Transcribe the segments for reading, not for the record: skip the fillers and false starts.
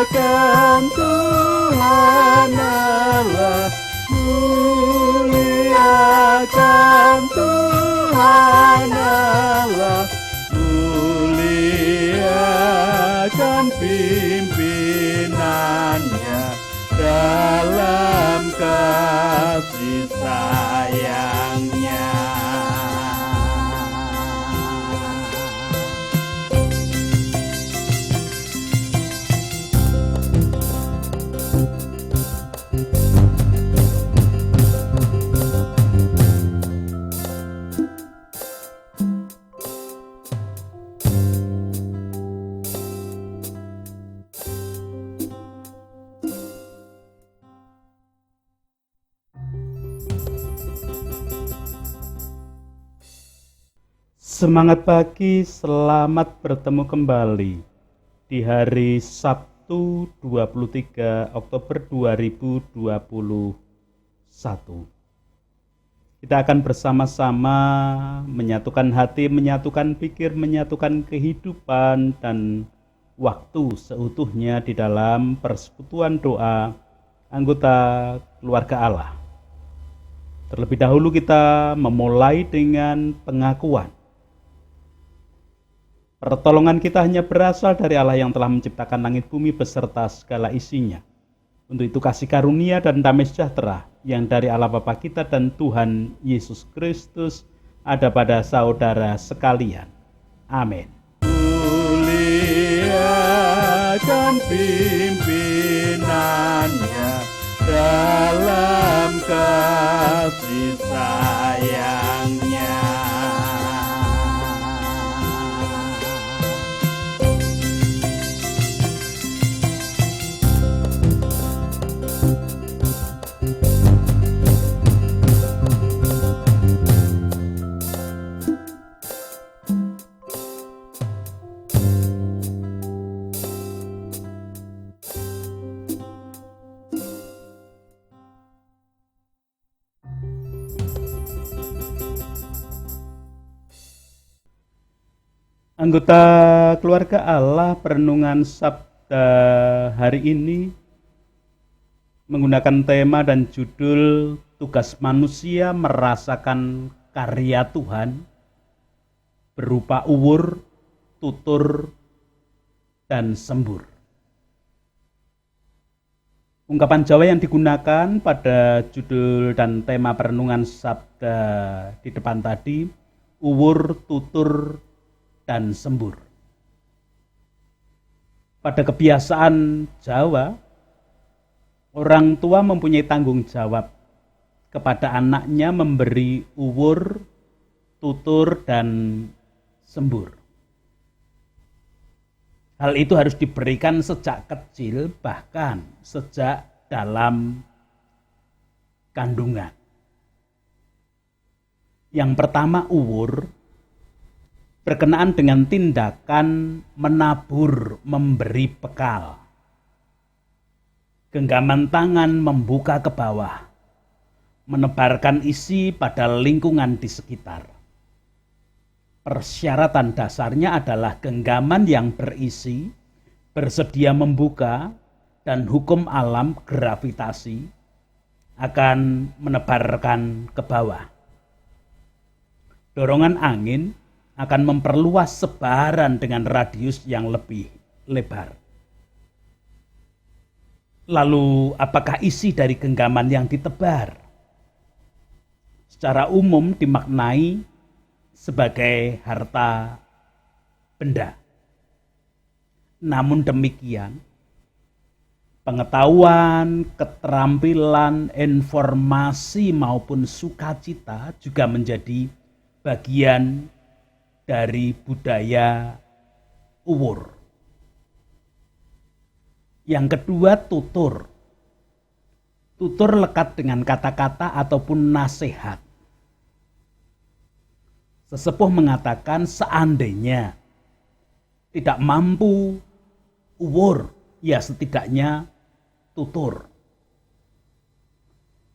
Muliakan Tuhan Allah, muliakan Tuhan Allah, muliakan pimpinannya dalam kasih sayangnya. Semangat pagi, selamat bertemu kembali di hari Sabtu 23 Oktober 2021. Kita akan bersama-sama menyatukan hati, menyatukan pikir, menyatukan kehidupan dan waktu seutuhnya di dalam persekutuan doa anggota keluarga Allah. Terlebih dahulu kita memulai dengan pengakuan. Pertolongan kita hanya berasal dari Allah yang telah menciptakan langit bumi beserta segala isinya. Untuk itu kasih karunia dan damai sejahtera yang dari Allah Bapa kita dan Tuhan Yesus Kristus ada pada saudara sekalian. Amin. Muliakan pimpinannya dalam kasih sayangnya. Anggota keluarga Allah, perenungan Sabda hari ini menggunakan tema dan judul tugas manusia merasakan karya Tuhan berupa uwur, tutur, dan sembur. Ungkapan Jawa yang digunakan pada judul dan tema perenungan Sabda di depan tadi, uwur, tutur, dan sembur. Pada kebiasaan Jawa, orang tua mempunyai tanggung jawab kepada anaknya memberi uwur, tutur, dan sembur. Hal itu harus diberikan sejak kecil, bahkan sejak dalam kandungan. Yang pertama, uwur berkenaan dengan tindakan menabur, memberi bekal. Genggaman tangan membuka ke bawah, menebarkan isi pada lingkungan di sekitar. Persyaratan dasarnya adalah genggaman yang berisi, bersedia membuka, dan hukum alam gravitasi akan menebarkan ke bawah. Dorongan angin akan memperluas sebaran dengan radius yang lebih lebar. Lalu, apakah isi dari genggaman yang ditebar? Secara umum dimaknai sebagai harta benda. Namun demikian, pengetahuan, keterampilan, informasi maupun sukacita juga menjadi bagian dari budaya uwur. Yang kedua, tutur. Tutur lekat dengan kata-kata ataupun nasihat. Sesepuh mengatakan seandainya tidak mampu uwur, ya setidaknya tutur.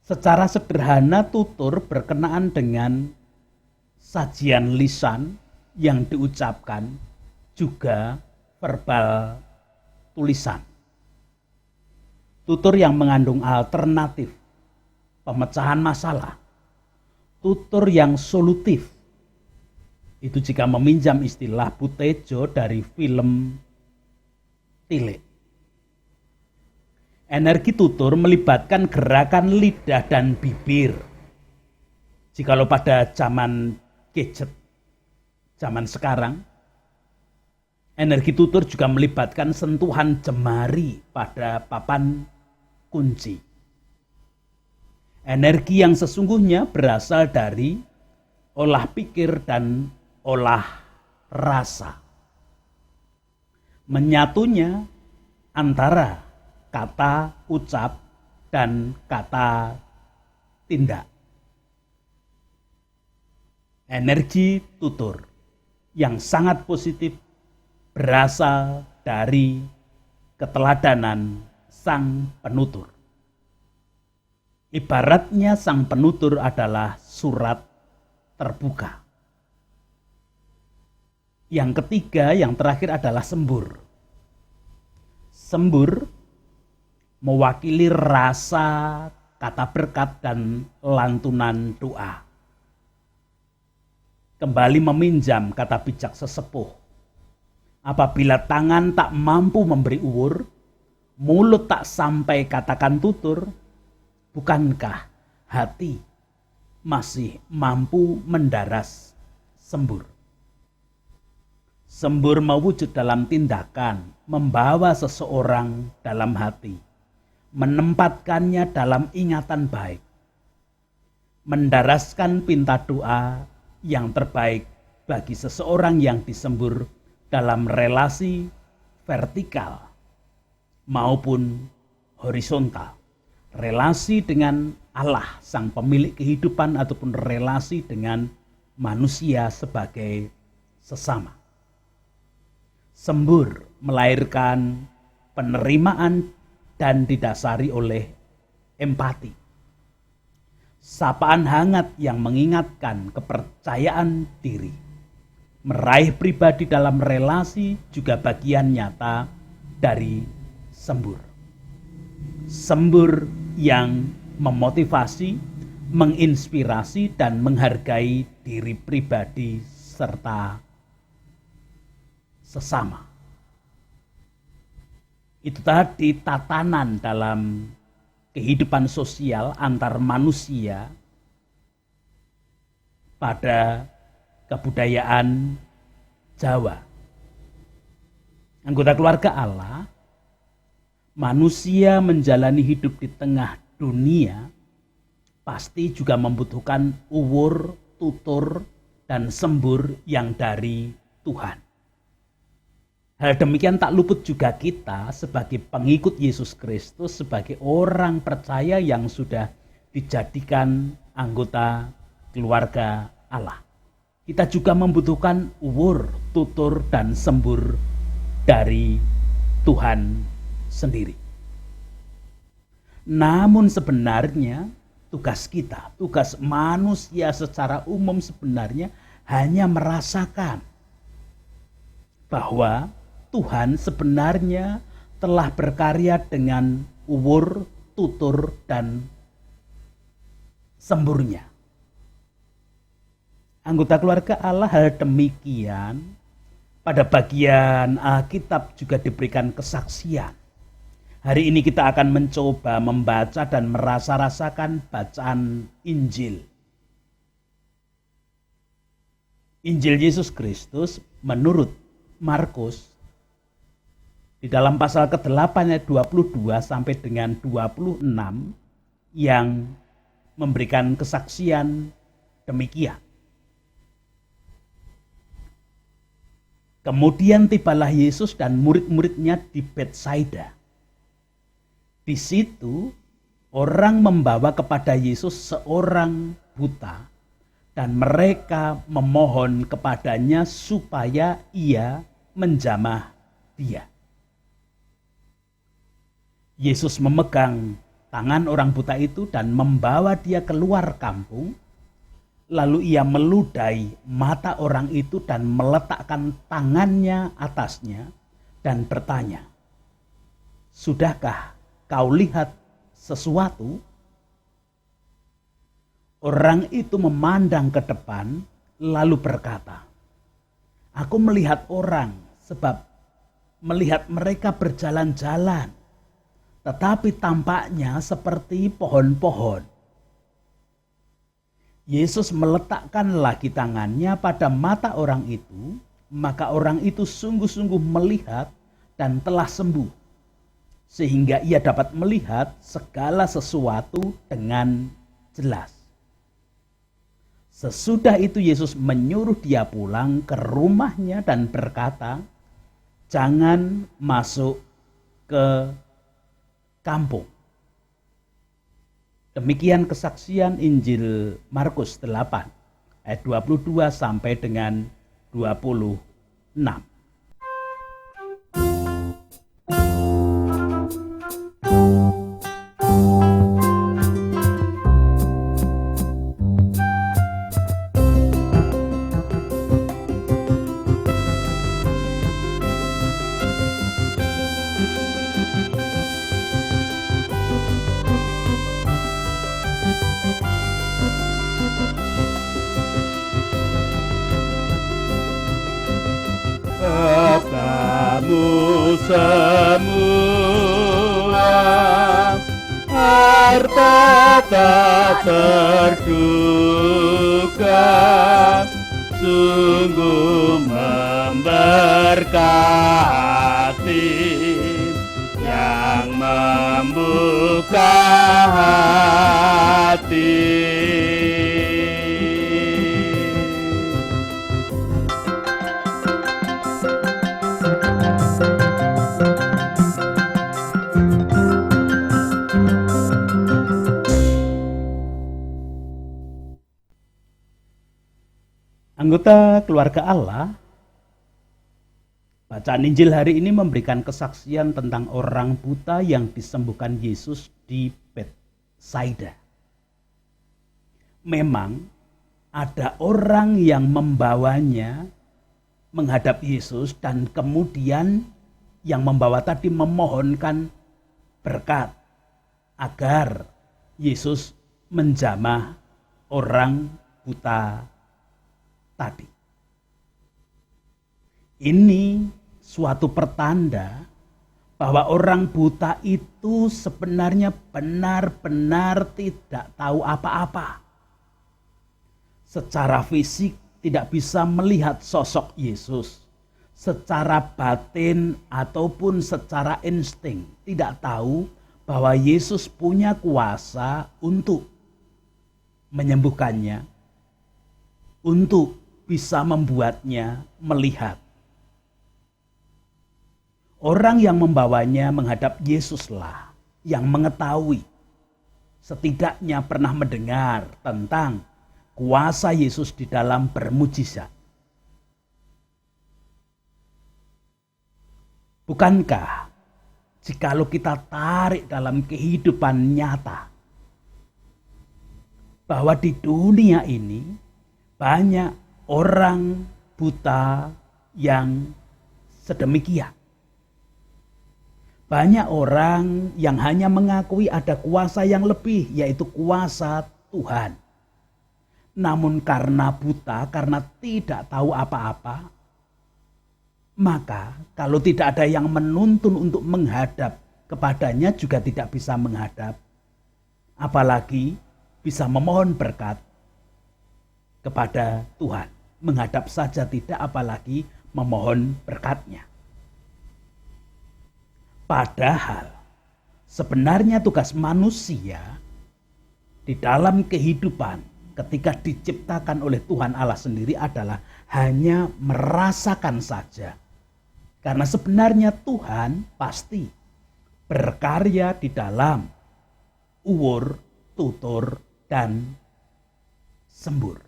Secara sederhana, tutur berkenaan dengan sajian lisan yang diucapkan, juga verbal tulisan. tutur yang mengandung alternatif, pemecahan masalah, tutur yang solutif. Itu jika meminjam istilah Butejo dari film Tilik. Energi tutur melibatkan gerakan lidah dan bibir. Jikalau pada zaman gadget, zaman sekarang, energi tutur juga melibatkan sentuhan jemari pada papan kunci. Energi yang sesungguhnya berasal dari olah pikir dan olah rasa. Menyatunya antara kata ucap dan kata tindak. Energi tutur yang sangat positif berasal dari keteladanan sang penutur. Ibaratnya sang penutur adalah surat terbuka. Yang ketiga, yang terakhir adalah sembur. Sembur mewakili rasa, kata berkat, dan lantunan doa. Kembali meminjam kata bijak sesepuh. Apabila tangan tak mampu memberi uwur, mulut tak sampai katakan tutur, bukankah hati masih mampu mendaras sembur? Sembur mewujud dalam tindakan, membawa seseorang dalam hati, menempatkannya dalam ingatan baik, mendaraskan pinta doa yang terbaik bagi seseorang yang disembur dalam relasi vertikal maupun horizontal. Relasi dengan Allah, sang pemilik kehidupan, ataupun relasi dengan manusia sebagai sesama. Sembur melahirkan penerimaan dan didasari oleh empati. Sapaan hangat yang mengingatkan kepercayaan diri. Meraih pribadi dalam relasi juga bagian nyata dari sembur. Sembur yang memotivasi, menginspirasi, dan menghargai diri pribadi serta sesama. Itu tadi tatanan dalam kehidupan sosial antar manusia pada kebudayaan Jawa. Anggota keluarga Allah, manusia menjalani hidup di tengah dunia pasti juga membutuhkan uwur, tutur, dan sembur yang dari Tuhan. Hal demikian tak luput juga kita sebagai pengikut Yesus Kristus, sebagai orang percaya yang sudah dijadikan anggota keluarga Allah. Kita juga membutuhkan uwur, tutur, dan sembur dari Tuhan sendiri. Namun sebenarnya tugas kita, tugas manusia secara umum sebenarnya hanya merasakan bahwa Tuhan sebenarnya telah berkarya dengan uwur, tutur, dan semburnya. Anggota keluarga Allah hal demikian pada bagian Alkitab juga diberikan kesaksian. Hari ini kita akan mencoba membaca dan merasa-rasakan bacaan Injil. Injil Yesus Kristus menurut Markus di dalam pasal ke-8 ayat 22 sampai dengan 26 yang memberikan kesaksian demikian. Kemudian tibalah Yesus dan murid-muridnya di Betsaida. Di situ orang membawa kepada Yesus seorang buta dan mereka memohon kepadanya supaya ia menjamah dia. Yesus memegang tangan orang buta itu dan membawa dia keluar kampung. Lalu ia meludahi mata orang itu dan meletakkan tangannya atasnya dan bertanya, "Sudahkah kau lihat sesuatu?" Orang itu memandang ke depan lalu berkata, "Aku melihat orang, sebab melihat mereka berjalan-jalan, tetapi tampaknya seperti pohon-pohon." Yesus meletakkan lagi tangannya pada mata orang itu, maka orang itu sungguh-sungguh melihat dan telah sembuh, sehingga ia dapat melihat segala sesuatu dengan jelas. Sesudah itu Yesus menyuruh dia pulang ke rumahnya dan berkata, "Jangan masuk ke kampung." Demikian kesaksian Injil Markus 8 ayat 22 sampai dengan 26. Kamu semua harta tak terduga, sungguh memberkati yang membuka hati. Anggota keluarga Allah, bacaan Injil hari ini memberikan kesaksian tentang orang buta yang disembuhkan Yesus di Betsaida. Memang ada orang yang membawanya menghadap Yesus dan kemudian yang membawa tadi memohonkan berkat agar Yesus menjamah orang buta tadi. Ini suatu pertanda bahwa orang buta itu sebenarnya benar-benar tidak tahu apa-apa. Secara fisik tidak bisa melihat sosok Yesus. Secara batin ataupun secara insting tidak tahu bahwa Yesus punya kuasa untuk menyembuhkannya, untuk bisa membuatnya melihat. Orang yang membawanya menghadap Yesuslah yang mengetahui, setidaknya pernah mendengar tentang kuasa Yesus di dalam bermujizat. Bukankah jikalau kita tarik dalam kehidupan nyata, bahwa di dunia ini banyak orang buta yang sedemikian. Banyak orang yang hanya mengakui ada kuasa yang lebih, yaitu kuasa Tuhan. Namun karena buta, karena tidak tahu apa-apa, maka kalau tidak ada yang menuntun untuk menghadap kepadanya juga tidak bisa menghadap. Apalagi bisa memohon berkat kepada Tuhan. Menghadap saja tidak, apalagi memohon berkat-Nya. Padahal sebenarnya tugas manusia di dalam kehidupan ketika diciptakan oleh Tuhan Allah sendiri adalah hanya merasakan saja. Karena sebenarnya Tuhan pasti berkarya di dalam uwur, tutur, dan sembur.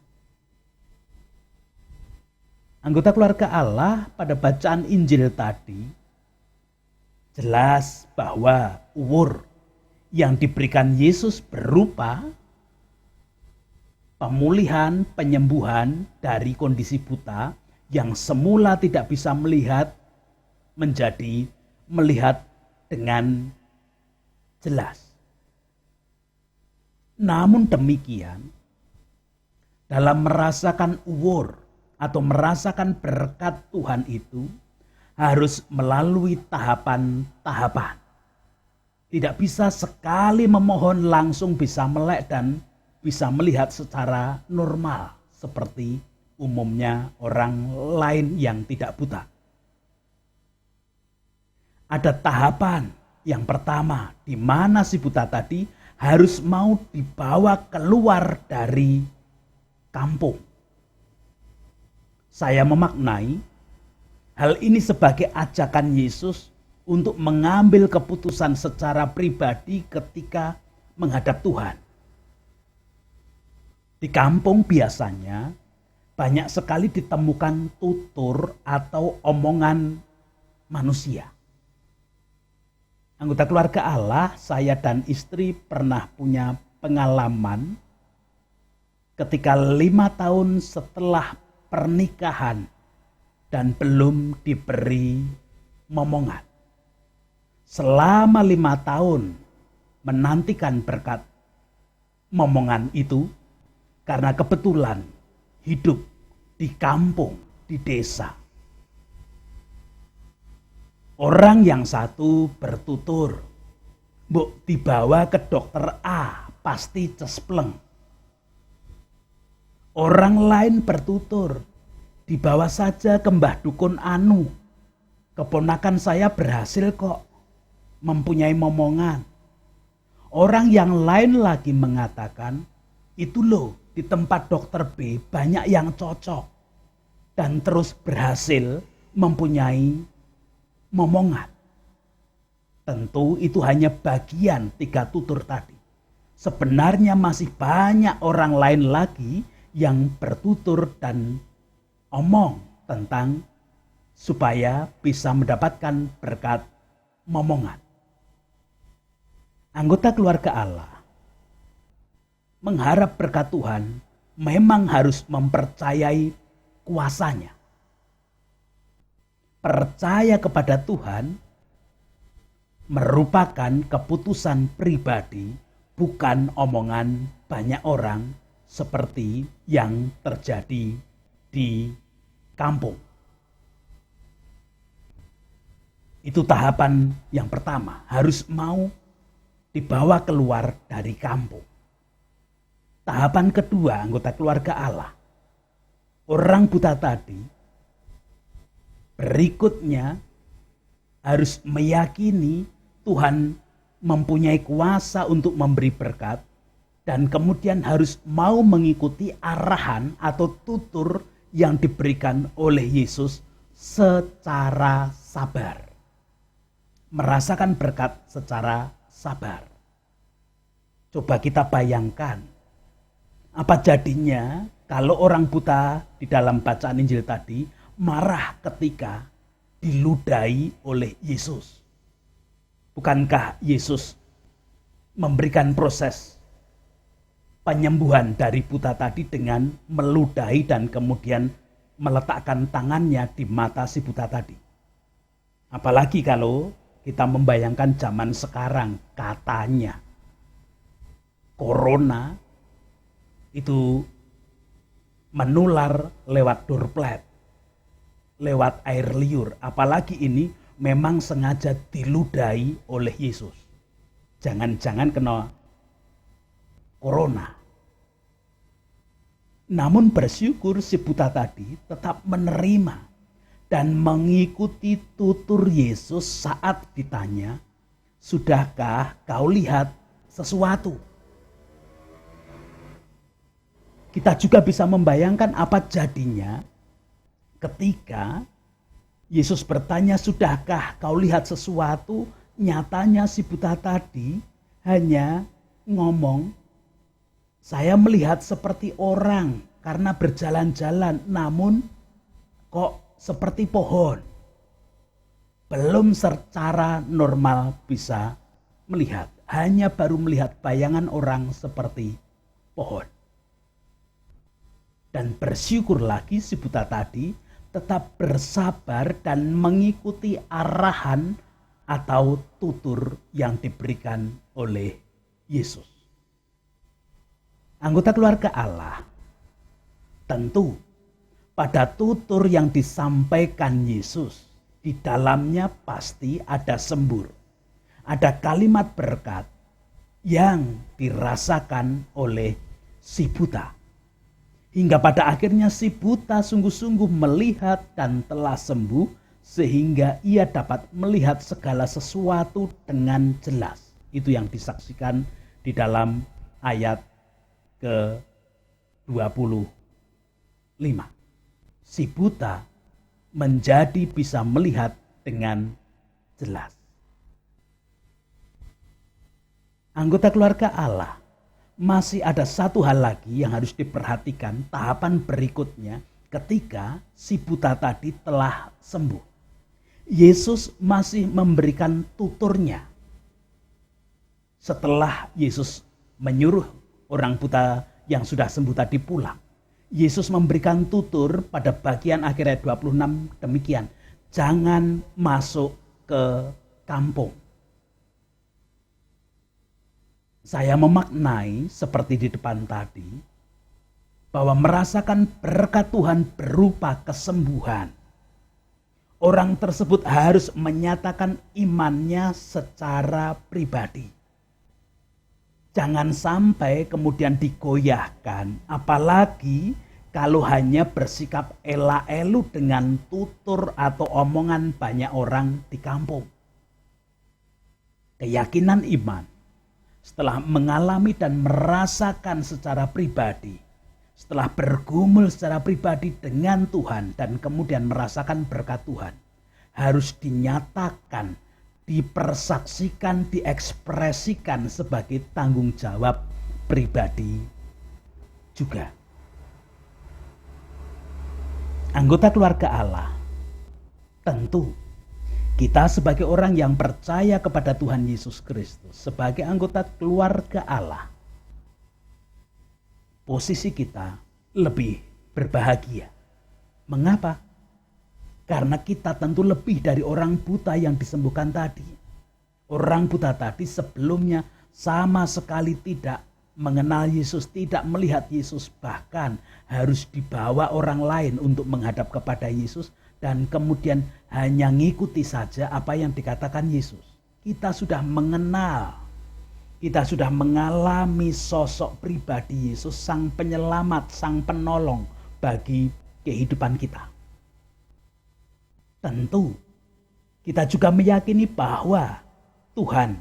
Anggota keluarga Allah, pada bacaan Injil tadi jelas bahwa uwur yang diberikan Yesus berupa pemulihan, penyembuhan dari kondisi buta yang semula tidak bisa melihat menjadi melihat dengan jelas. Namun demikian, dalam merasakan uwur atau merasakan berkat Tuhan itu harus melalui tahapan-tahapan. Tidak bisa sekali memohon langsung bisa melek dan bisa melihat secara normal seperti umumnya orang lain yang tidak buta. Ada tahapan yang pertama di mana si buta tadi harus mau dibawa keluar dari kampung. Saya memaknai hal ini sebagai ajakan Yesus untuk mengambil keputusan secara pribadi ketika menghadap Tuhan. Di kampung biasanya banyak sekali ditemukan tutur atau omongan manusia. Anggota keluarga Allah, saya dan istri pernah punya pengalaman ketika 5 tahun setelah pernikahan dan belum diberi momongan. Selama 5 tahun menantikan berkat momongan itu karena kebetulan hidup di kampung, di desa. Orang yang satu bertutur, "Mbok dibawa ke dokter A, pasti cespleng." Orang lain bertutur, "Dibawa saja ke Mbah Dukun Anu. Keponakan saya berhasil kok mempunyai momongan." Orang yang lain lagi mengatakan, "Itu loh, di tempat dokter B banyak yang cocok dan terus berhasil mempunyai momongan." Tentu itu hanya bagian 3 tutur tadi. Sebenarnya masih banyak orang lain lagi yang bertutur dan omong tentang supaya bisa mendapatkan berkat momongan. Anggota keluarga Allah mengharap berkat Tuhan memang harus mempercayai kuasanya. Percaya kepada Tuhan merupakan keputusan pribadi, bukan omongan banyak orang seperti yang terjadi di kampung. Itu tahapan yang pertama, harus mau dibawa keluar dari kampung. Tahapan kedua, anggota keluarga Allah, orang buta tadi berikutnya harus meyakini Tuhan mempunyai kuasa untuk memberi berkat dan kemudian harus mau mengikuti arahan atau tutur yang diberikan oleh Yesus secara sabar. Merasakan berkat secara sabar. Coba kita bayangkan, apa jadinya kalau orang buta di dalam bacaan Injil tadi marah ketika diludahi oleh Yesus? Bukankah Yesus memberikan proses penyembuhan dari buta tadi dengan meludahi dan kemudian meletakkan tangannya di mata si buta tadi? Apalagi kalau kita membayangkan zaman sekarang, katanya corona itu menular lewat droplet, lewat air liur. Apalagi ini memang sengaja diludahi oleh Yesus. Jangan-jangan kena corona. Namun bersyukur si buta tadi tetap menerima dan mengikuti tutur Yesus saat ditanya, "Sudahkah kau lihat sesuatu?" Kita juga bisa membayangkan apa jadinya ketika Yesus bertanya, "Sudahkah kau lihat sesuatu?" Nyatanya si buta tadi hanya ngomong, "Saya melihat seperti orang karena berjalan-jalan, namun kok seperti pohon." Belum secara normal bisa melihat, hanya baru melihat bayangan orang seperti pohon. Dan bersyukur lagi si buta tadi tetap bersabar dan mengikuti arahan atau tutur yang diberikan oleh Yesus. Anggota keluarga Allah, tentu pada tutur yang disampaikan Yesus, di dalamnya pasti ada sembur, ada kalimat berkat yang dirasakan oleh si buta. Hingga pada akhirnya si buta sungguh-sungguh melihat dan telah sembuh, sehingga ia dapat melihat segala sesuatu dengan jelas. Itu yang disaksikan di dalam ayat ke-25. Si buta menjadi bisa melihat dengan jelas. Anggota keluarga Allah, masih ada satu hal lagi yang harus diperhatikan tahapan berikutnya ketika si buta tadi telah sembuh. Yesus masih memberikan tuturnya. Setelah Yesus menyuruh orang buta yang sudah sembuh tadi pulang, Yesus memberikan tutur pada bagian akhir ayat 26 demikian. Jangan masuk ke kampung. Saya memaknai seperti di depan tadi, bahwa merasakan berkat Tuhan berupa kesembuhan. Orang tersebut harus menyatakan imannya secara pribadi. Jangan sampai kemudian digoyahkan, apalagi kalau hanya bersikap ela-elu dengan tutur atau omongan banyak orang di kampung. Keyakinan iman, setelah mengalami dan merasakan secara pribadi, setelah bergumul secara pribadi dengan Tuhan dan kemudian merasakan berkat Tuhan, harus dinyatakan, dipersaksikan, diekspresikan sebagai tanggung jawab pribadi juga. Anggota keluarga Allah, tentu kita sebagai orang yang percaya kepada Tuhan Yesus Kristus, sebagai anggota keluarga Allah, posisi kita lebih berbahagia. Mengapa? Karena kita tentu lebih dari orang buta yang disembuhkan tadi. Orang buta tadi sebelumnya sama sekali tidak mengenal Yesus, tidak melihat Yesus, bahkan harus dibawa orang lain untuk menghadap kepada Yesus, dan kemudian hanya ngikuti saja apa yang dikatakan Yesus. Kita sudah mengenal, kita sudah mengalami sosok pribadi Yesus, sang penyelamat, sang penolong bagi kehidupan kita. Tentu kita juga meyakini bahwa Tuhan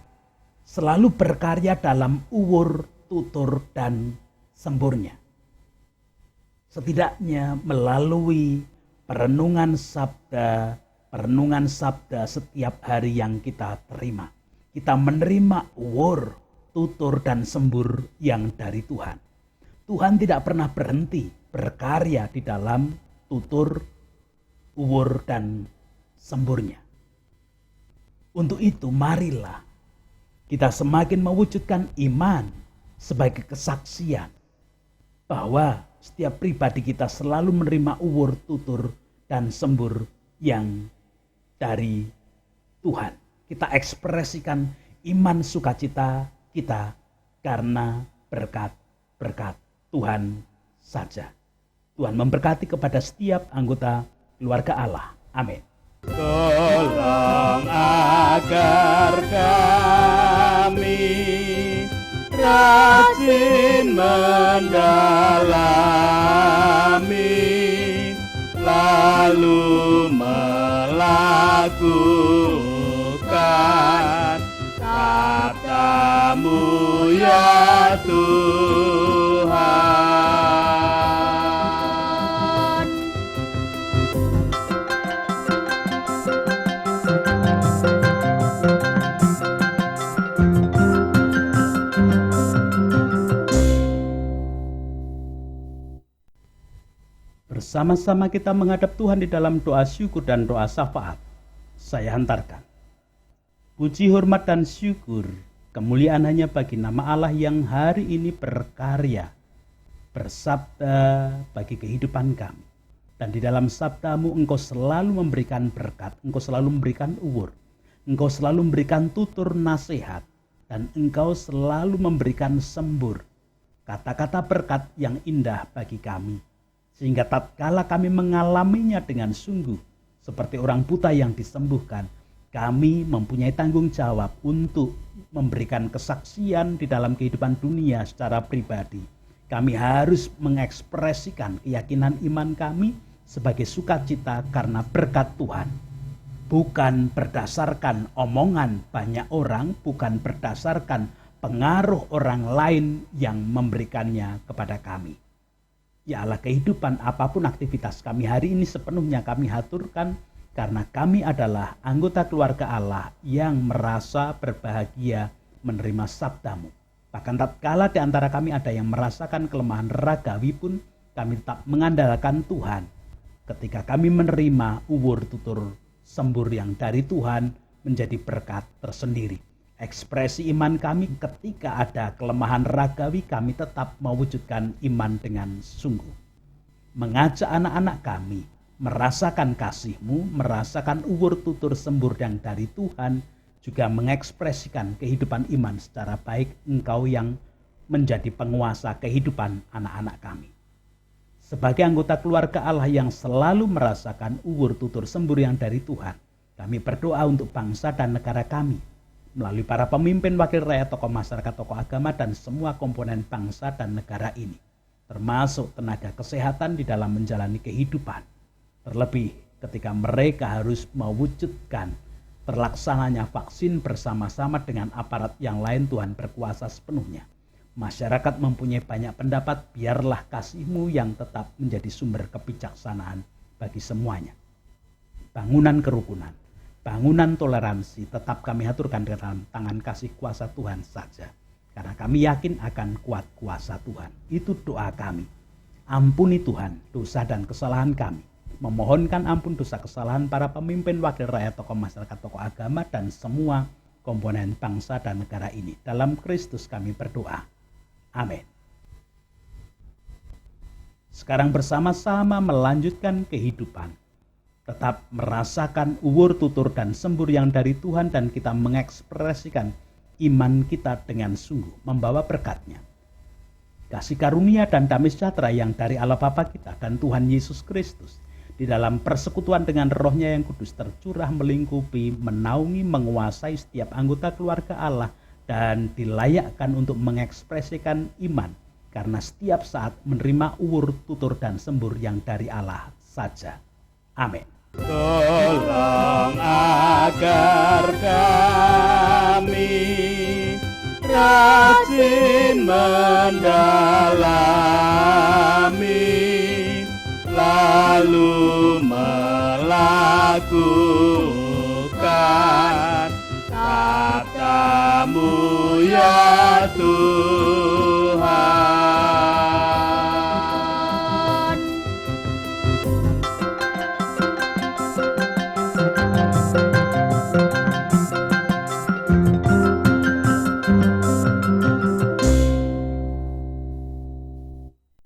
selalu berkarya dalam uwur, tutur, dan semburnya. Setidaknya melalui perenungan sabda setiap hari yang kita terima, kita menerima uwur, tutur, dan sembur yang dari Tuhan. Tuhan tidak pernah berhenti berkarya di dalam tutur, uwur, dan semburnya. Untuk itu marilah kita semakin mewujudkan iman sebagai kesaksian bahwa setiap pribadi kita selalu menerima uwur, tutur, dan sembur yang dari Tuhan. Kita ekspresikan iman sukacita kita karena berkat-berkat Tuhan saja. Tuhan memberkati kepada setiap anggota keluarga Allah. Amin. Tolong agar kami rajin mendalami, lalu melakukan sabda-Mu ya Tuhan. Bersama-sama kita menghadap Tuhan di dalam doa syukur dan doa syafaat. Saya hantarkan. Puji, hormat, dan syukur, kemuliaan hanya bagi nama Allah yang hari ini berkarya, bersabda bagi kehidupan kami. Dan di dalam sabda-Mu Engkau selalu memberikan berkat, Engkau selalu memberikan uwur. Engkau selalu memberikan tutur nasihat, dan Engkau selalu memberikan sembur, kata-kata berkat yang indah bagi kami. Sehingga tatkala kami mengalaminya dengan sungguh, seperti orang buta yang disembuhkan, kami mempunyai tanggung jawab untuk memberikan kesaksian di dalam kehidupan dunia secara pribadi. Kami harus mengekspresikan keyakinan iman kami sebagai sukacita karena berkat Tuhan. Bukan berdasarkan omongan banyak orang, bukan berdasarkan pengaruh orang lain yang memberikannya kepada kami. Ya Allah, kehidupan apapun aktivitas kami hari ini sepenuhnya kami haturkan karena kami adalah anggota keluarga Allah yang merasa berbahagia menerima sabdamu. Bahkan tatkala di antara kami ada yang merasakan kelemahan ragawi pun kami tetap mengandalkan Tuhan. Ketika kami menerima uwur tutur sembur yang dari Tuhan menjadi berkat tersendiri. Ekspresi iman kami ketika ada kelemahan ragawi, kami tetap mewujudkan iman dengan sungguh. Mengajak anak-anak kami merasakan kasih-Mu, merasakan uwur tutur sembur yang dari Tuhan, juga mengekspresikan kehidupan iman secara baik Engkau yang menjadi penguasa kehidupan anak-anak kami. Sebagai anggota keluarga Allah yang selalu merasakan uwur tutur sembur yang dari Tuhan, kami berdoa untuk bangsa dan negara kami, melalui para pemimpin, wakil rakyat, tokoh masyarakat, tokoh agama, dan semua komponen bangsa dan negara ini, termasuk tenaga kesehatan di dalam menjalani kehidupan. Terlebih ketika mereka harus mewujudkan terlaksananya vaksin bersama-sama dengan aparat yang lain, Tuhan berkuasa sepenuhnya. Masyarakat mempunyai banyak pendapat, biarlah kasih-Mu yang tetap menjadi sumber kebijaksanaan bagi semuanya. Bangunan kerukunan, bangunan toleransi tetap kami aturkan dalam tangan kasih kuasa Tuhan saja. Karena kami yakin akan kuat kuasa Tuhan. Itu doa kami. Ampuni Tuhan dosa dan kesalahan kami. Memohonkan ampun dosa kesalahan para pemimpin, wakil rakyat, tokoh masyarakat, tokoh agama, dan semua komponen bangsa dan negara ini. Dalam Kristus kami berdoa. Amin. Sekarang bersama-sama melanjutkan kehidupan. Tetap merasakan uwur tutur dan sembur yang dari Tuhan, dan kita mengekspresikan iman kita dengan sungguh, membawa berkat-Nya. Kasih karunia dan damai sejahtera yang dari Allah Bapa kita dan Tuhan Yesus Kristus di dalam persekutuan dengan Roh-Nya yang kudus tercurah, melingkupi, menaungi, menguasai setiap anggota keluarga Allah, dan dilayakkan untuk mengekspresikan iman karena setiap saat menerima uwur tutur dan sembur yang dari Allah saja. Amin. Tolong agar kami rajin mendalami, lalu melakukan